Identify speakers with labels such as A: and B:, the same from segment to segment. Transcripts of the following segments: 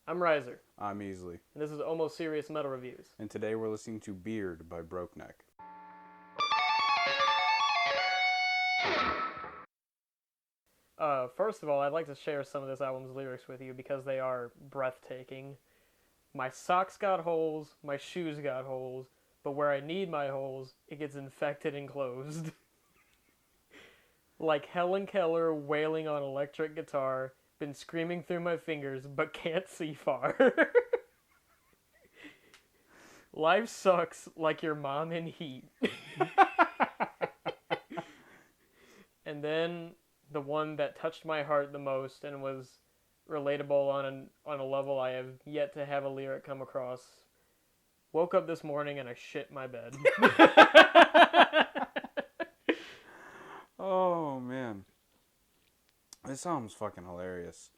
A: I'm Reiser,
B: I'm Easily,
A: and this is Almost Serious Metal Reviews.
B: and today we're listening to Beard by Brokeneck.
A: First of all, I'd like to share some of this album's lyrics with you because they are breathtaking. My socks got holes, my shoes got holes, but where I need my holes, it gets infected and closed. Like Helen Keller wailing on electric guitar, been screaming through my fingers, but can't see far. Life sucks like your mom in heat. And then the one that touched my heart the most and was relatable on a level I have yet to have a lyric come across. Woke up this morning and I shit my bed.
B: Oh man, this album's fucking hilarious.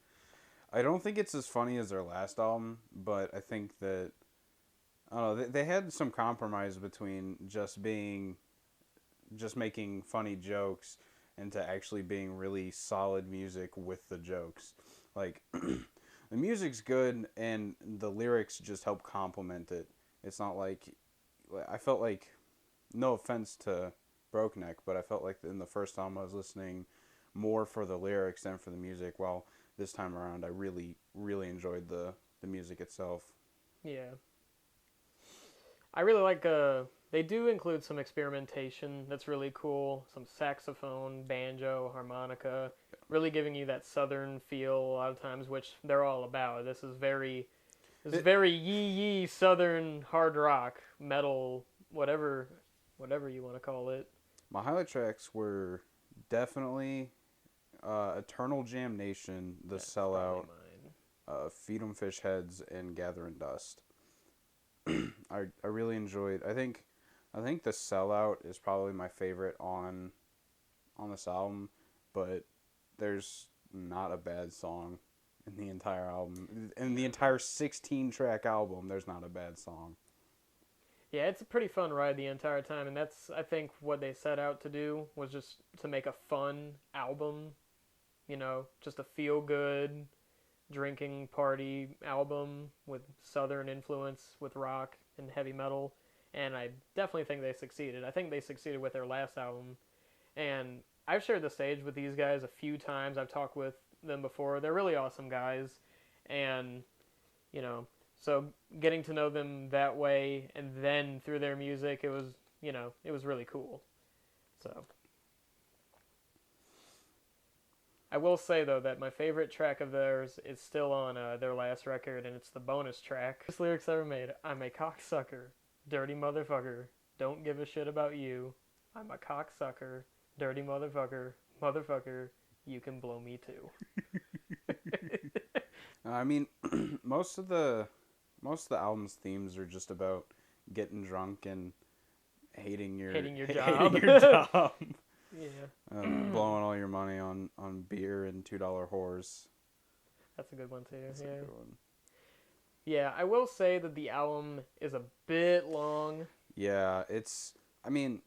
B: I don't think it's as funny as their last album, but I think that I don't know. They had some compromise between just making funny jokes and to actually being really solid music with the jokes. Like the music's good and the lyrics just help complement it. It's not like I felt like, no offense to Brokeneck, but I felt like in the first album I was listening more for the lyrics than for the music. While this time around I really enjoyed the music itself.
A: Yeah. I really like they do include some experimentation that's really cool. Some saxophone, banjo, harmonica, really giving you that southern feel a lot of times, which they're all about. This is very yee southern hard rock, metal, whatever you want to call it.
B: My highlight tracks were definitely Eternal Damnation, The
A: That's probably
B: Sellout,
A: mine.
B: Feed 'em Fish Heads, and Gathering Dust. I really enjoyed. I think The Sellout is probably my favorite on this album, but there's not a bad song in the entire album. In the entire 16-track album, there's not a bad song.
A: Yeah, it's a pretty fun ride the entire time, and that's I think what they set out to do was just to make a fun album, just a feel good drinking party album with southern influence with rock and heavy metal, and I definitely think they succeeded. I think they succeeded with their last album, and I've shared the stage with these guys a few times. I've talked with them before. They're really awesome guys, and you know, so getting to know them that way and then through their music, it was really cool. So I will say though that my favorite track of theirs is still on their last record, and it's the bonus track. Best lyrics ever made. I'm a cocksucker, dirty motherfucker. Don't give a shit about you. I'm a cocksucker, dirty motherfucker, motherfucker. You can blow me too.
B: I mean, most of the album's themes are just about getting drunk and hating your
A: Hating your
B: hating
A: job.
B: your job,
A: Yeah,
B: blowing all your money on beer and $2 whores.
A: that's a good one too.
B: That's a
A: Yeah.
B: good one.
A: Yeah, I will say that the album is a bit long.
B: Yeah, it's. I mean,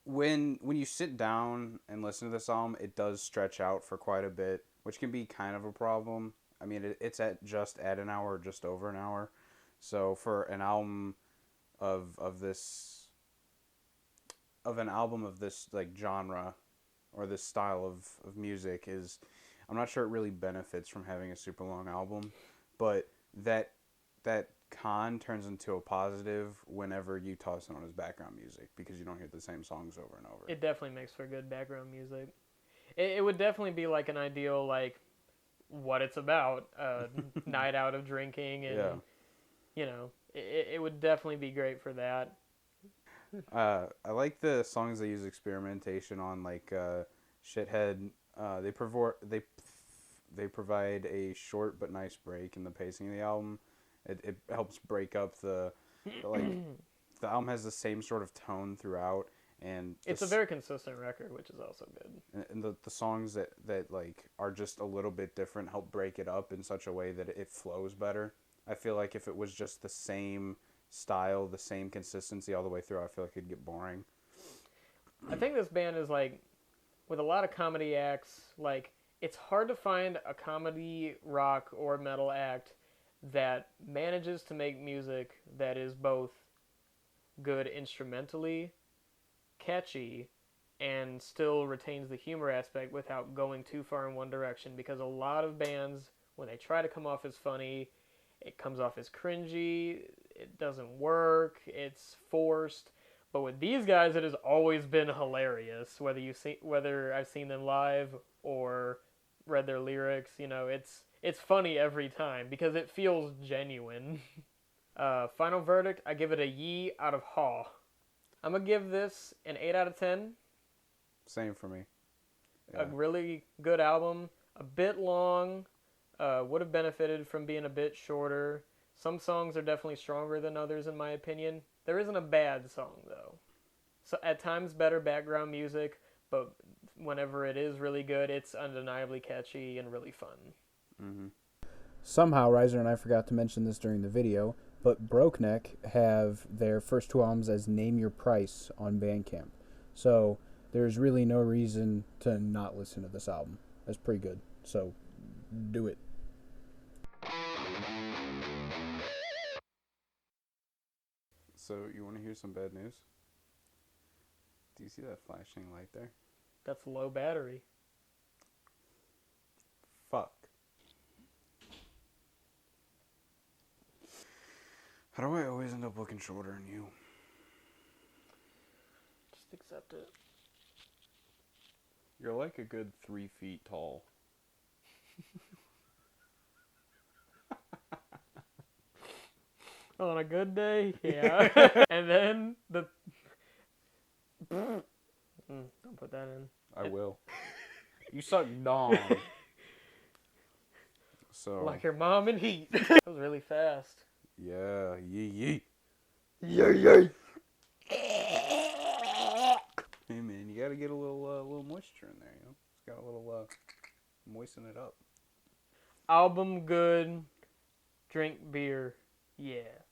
B: when you sit down and listen to this album, it does stretch out for quite a bit, which can be kind of a problem. I mean, it's at an hour, just over an hour. So for an album of this an album of this like genre or this style of music is, I'm not sure it really benefits from having a super long album, but that con turns into a positive whenever you toss it on as background music because you don't hear the same songs over and over.
A: It definitely makes for good background music. It would definitely be like an ideal like what it's about, night out of drinking, and
B: Yeah.
A: it would definitely be great for that.
B: I like the songs they use experimentation on, like Shithead. They provide a short but nice break in the pacing of the album. It helps break up like the album has the same sort of tone throughout, and
A: It's a very consistent record, which is also good.
B: and the songs that like are just a little bit different help break it up in such a way that it flows better. I feel like if it was just the same style, the same consistency all the way through, I feel like it'd get boring.
A: I think this band is like, with a lot of comedy acts, like, it's hard to find a comedy rock or metal act that manages to make music that is both good instrumentally, catchy, and still retains the humor aspect without going too far in one direction. Because a lot of bands, when they try to come off as funny, it comes off as cringy, it doesn't work, it's forced. But with these guys, it has always been hilarious. Whether I've seen them live or read their lyrics, it's funny every time because it feels genuine. Final verdict, I give it a yee out of haw. I'm gonna give this an 8 out of 10.
B: Same for me.
A: Yeah. A really good album. A bit long. Would have benefited from being a bit shorter. Some songs are definitely stronger than others, in my opinion. There isn't a bad song, though. So at times, better background music, but whenever it is really good, it's undeniably catchy and really fun.
C: Mm-hmm. Somehow, Reiser and I forgot to mention this during the video, but Brokeneck have their first 2 albums as Name Your Price on Bandcamp. So there's really no reason to not listen to this album. That's pretty good. So do it.
B: So you want to hear some bad news? Do you see that flashing light there?
A: That's low battery.
B: Fuck. How do I always end up looking shorter than you?
A: Just accept it.
B: You're like a good 3 feet tall.
A: On a good day, yeah. And then don't put that in.
B: I will. You suck dong. So.
A: Like your mom in Heat. That was really fast.
B: Yeah, yee.
A: Yay.
B: Hey man, you gotta get a little moisture in there, It's got a little moisten it up.
A: Album good. Drink beer. Yeah.